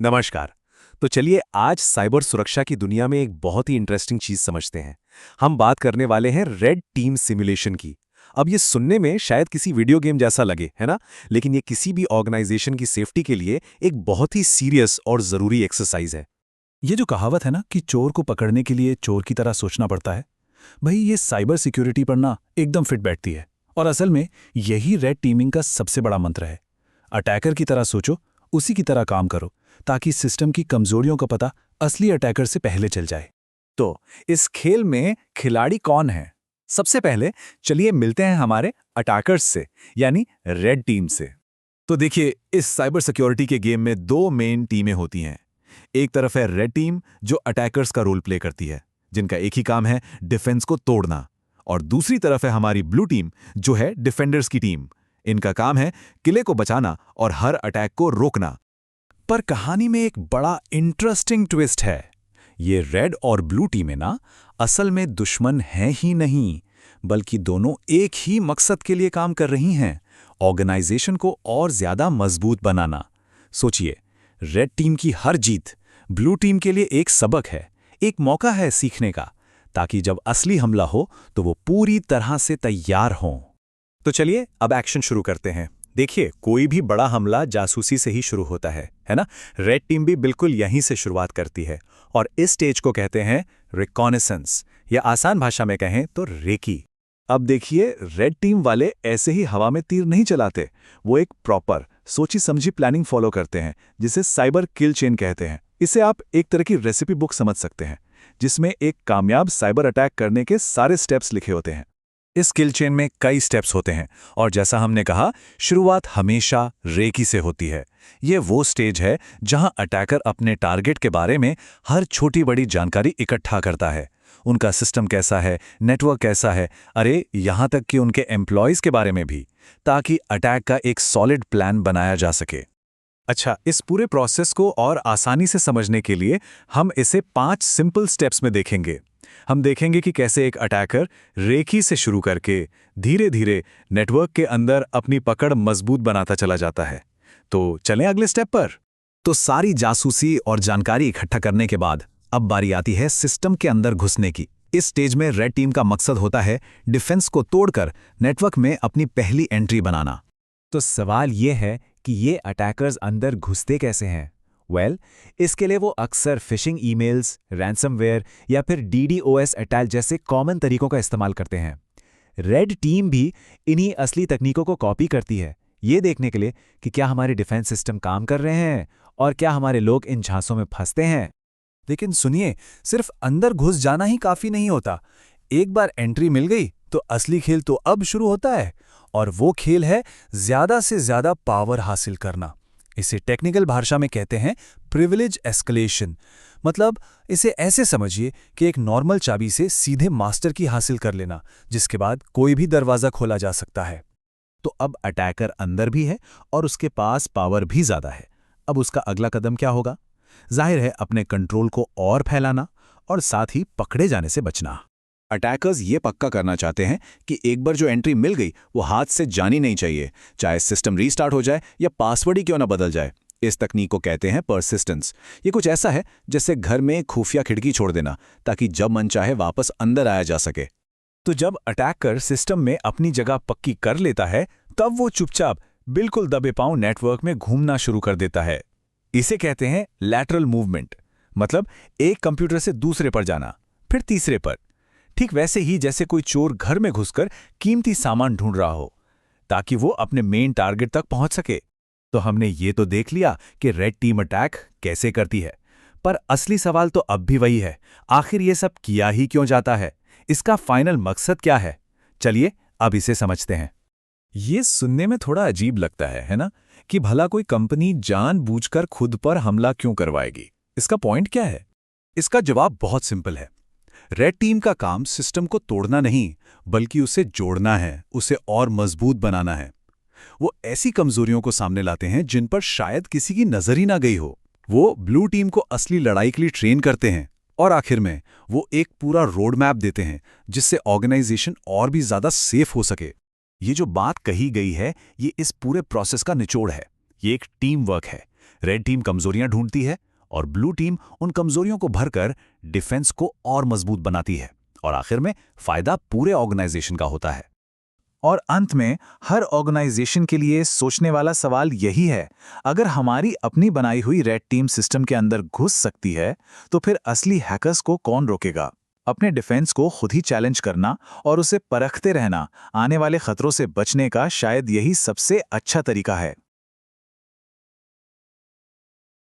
नमस्कार। तो चलिए आज साइबर सुरक्षा की दुनिया में एक बहुत ही इंटरेस्टिंग चीज समझते हैं। हम बात करने वाले हैं रेड टीम सिमुलेशन की। अब ये सुनने में शायद किसी वीडियो गेम जैसा लगे, है ना? लेकिन ये किसी भी ऑर्गेनाइजेशन की सेफ्टी के लिए एक बहुत ही सीरियस और जरूरी एक्सरसाइज है। ये जो कहावत है ना कि चोर को पकड़ने के लिए चोर की तरह सोचना पड़ता है, भाई ये साइबर सिक्योरिटी पर ना एकदम फिट बैठती है। और असल में यही रेड टीमिंग का सबसे बड़ा मंत्र है। अटैकर की तरह सोचो, उसी की तरह काम करो, ताकि सिस्टम की कमजोरियों का पता असली अटैकर से पहले चल जाए। तो इस खेल में खिलाड़ी कौन है? सबसे पहले चलिए मिलते हैं हमारे अटैकर्स से, यानी रेड टीम से। तो देखिए, इस साइबर सिक्योरिटी के गेम में दो मेन टीमें होती हैं। एक तरफ है रेड टीम जो अटैकर्स का रोल प्ले करती है, जिनका एक ही काम है डिफेंस को तोड़ना। और दूसरी तरफ है हमारी ब्लू टीम जो है डिफेंडर्स की टीम। इनका काम है किले को बचाना और हर अटैक को रोकना। पर कहानी में एक बड़ा इंटरेस्टिंग ट्विस्ट है। ये रेड और ब्लू टीमें ना असल में दुश्मन हैं ही नहीं, बल्कि दोनों एक ही मकसद के लिए काम कर रही हैं, ऑर्गेनाइजेशन को और ज्यादा मजबूत बनाना। सोचिए, रेड टीम की हर जीत ब्लू टीम के लिए एक सबक है, एक मौका है सीखने का, ताकि जब असली हमला हो तो वो पूरी तरह से तैयार हों। तो चलिए अब एक्शन शुरू करते हैं। देखिए, कोई भी बड़ा हमला जासूसी से ही शुरू होता है ना? रेड टीम भी बिल्कुल यहीं से शुरुआत करती है और इस स्टेज को कहते हैं रिकॉनेसेंस, या आसान भाषा में कहें तो रेकी। अब देखिए, रेड टीम वाले ऐसे ही हवा में तीर नहीं चलाते। वो एक प्रॉपर सोची समझी प्लानिंग फॉलो करते हैं, जिसे साइबर किल चेन कहते हैं। इसे आप एक तरह की रेसिपी बुक समझ सकते हैं, जिसमें एक कामयाब साइबर अटैक करने के सारे स्टेप्स लिखे होते हैं। इस किल चेन में कई स्टेप्स होते हैं और जैसा हमने कहा, शुरुआत हमेशा रेकी से होती है। ये वो स्टेज है जहां अटैकर अपने टारगेट के बारे में हर छोटी बड़ी जानकारी इकट्ठा करता है। उनका सिस्टम कैसा है, नेटवर्क कैसा है, अरे यहां तक कि उनके एम्प्लॉयज के बारे में भी, ताकि अटैक का एक सॉलिड प्लान बनाया जा सके। अच्छा, इस पूरे प्रोसेस को और आसानी से समझने के लिए हम इसे 5 सिंपल स्टेप्स में देखेंगे। हम देखेंगे कि कैसे एक अटैकर रेकी से शुरू करके धीरे धीरे नेटवर्क के अंदर अपनी पकड़ मजबूत बनाता चला जाता है। तो चलें अगले स्टेप पर। तो सारी जासूसी और जानकारी इकट्ठा करने के बाद अब बारी आती है सिस्टम के अंदर घुसने की। इस स्टेज में रेड टीम का मकसद होता है डिफेंस को तोड़कर नेटवर्क में अपनी पहली एंट्री बनाना। तो सवाल ये है कि ये अटैकर्स अंदर घुसते कैसे हैं? इसके लिए वो अक्सर फिशिंग ईमेल्स, रैंसमवेयर या फिर डीडोस अटैक जैसे कॉमन तरीकों का इस्तेमाल करते हैं। रेड टीम भी इन्हीं असली तकनीकों को कॉपी करती है, ये देखने के लिए कि क्या हमारे डिफेंस सिस्टम काम कर रहे हैं और क्या हमारे लोग इन झांसों में फंसते हैं। लेकिन सुनिए, सिर्फ अंदर घुस जाना ही काफी नहीं होता। एक बार एंट्री मिल गई तो असली खेल तो अब शुरू होता है, और वो खेल है ज्यादा से ज्यादा पावर हासिल करना। इसे टेक्निकल भाषा में कहते हैं प्रिविलेज एस्केलेशन। मतलब इसे ऐसे समझिए कि एक नॉर्मल चाबी से सीधे मास्टर की हासिल कर लेना, जिसके बाद कोई भी दरवाजा खोला जा सकता है। तो अब अटैकर अंदर भी है और उसके पास पावर भी ज्यादा है। अब उसका अगला कदम क्या होगा? जाहिर है अपने कंट्रोल को और फैलाना और साथ ही पकड़े जाने से बचना। अटैकर्स ये पक्का करना चाहते हैं कि एक बार जो एंट्री मिल गई वो हाथ से जानी नहीं चाहिए, चाहे सिस्टम रीस्टार्ट हो जाए या पासवर्ड ही क्यों ना बदल जाए। इस तकनीक को कहते हैं परसिस्टेंस। ये कुछ ऐसा है जैसे घर में खुफिया खिड़की छोड़ देना, ताकि जब मन चाहे वापस अंदर आया जा सके। तो जब अटैकर सिस्टम में अपनी जगह पक्की कर लेता है, तब वो चुपचाप बिल्कुल दबे पांव नेटवर्क में घूमना शुरू कर देता है। इसे कहते हैं लैटरल मूवमेंट, मतलब एक कंप्यूटर से दूसरे पर जाना, फिर तीसरे पर। ठीक वैसे ही जैसे कोई चोर घर में घुसकर कीमती सामान ढूंढ रहा हो, ताकि वो अपने मेन टारगेट तक पहुंच सके। तो हमने ये तो देख लिया कि रेड टीम अटैक कैसे करती है, पर असली सवाल तो अब भी वही है, आखिर ये सब किया ही क्यों जाता है? इसका फाइनल मकसद क्या है? चलिए अब इसे समझते हैं। ये सुनने में थोड़ा अजीब लगता है ना? कि भला कोई कंपनी जानबूझकर खुद पर हमला क्यों करवाएगी? इसका पॉइंट क्या है? इसका जवाब बहुत सिंपल है। रेड टीम का काम सिस्टम को तोड़ना नहीं, बल्कि उसे जोड़ना है, उसे और मजबूत बनाना है। वो ऐसी कमजोरियों को सामने लाते हैं जिन पर शायद किसी की नजर ही ना गई हो। वो ब्लू टीम को असली लड़ाई के लिए ट्रेन करते हैं और आखिर में वो एक पूरा रोड मैप देते हैं जिससे ऑर्गेनाइजेशन और भी ज्यादा सेफ हो सके। ये जो बात कही गई है, ये इस पूरे प्रोसेस का निचोड़ है। ये एक टीम वर्क है। रेड टीम कमजोरियां ढूंढती है और ब्लू टीम उन कमजोरियों को भरकर डिफेंस को और मजबूत बनाती है, और आखिर में फायदा पूरे ऑर्गेनाइजेशन का होता है। और अंत में हर ऑर्गेनाइजेशन के लिए सोचने वाला सवाल यही है, अगर हमारी अपनी बनाई हुई रेड टीम सिस्टम के अंदर घुस सकती है तो फिर असली हैकर्स को कौन रोकेगा? अपने डिफेंस को खुद ही चैलेंज करना और उसे परखते रहना आने वाले खतरों से बचने का शायद यही सबसे अच्छा तरीका है।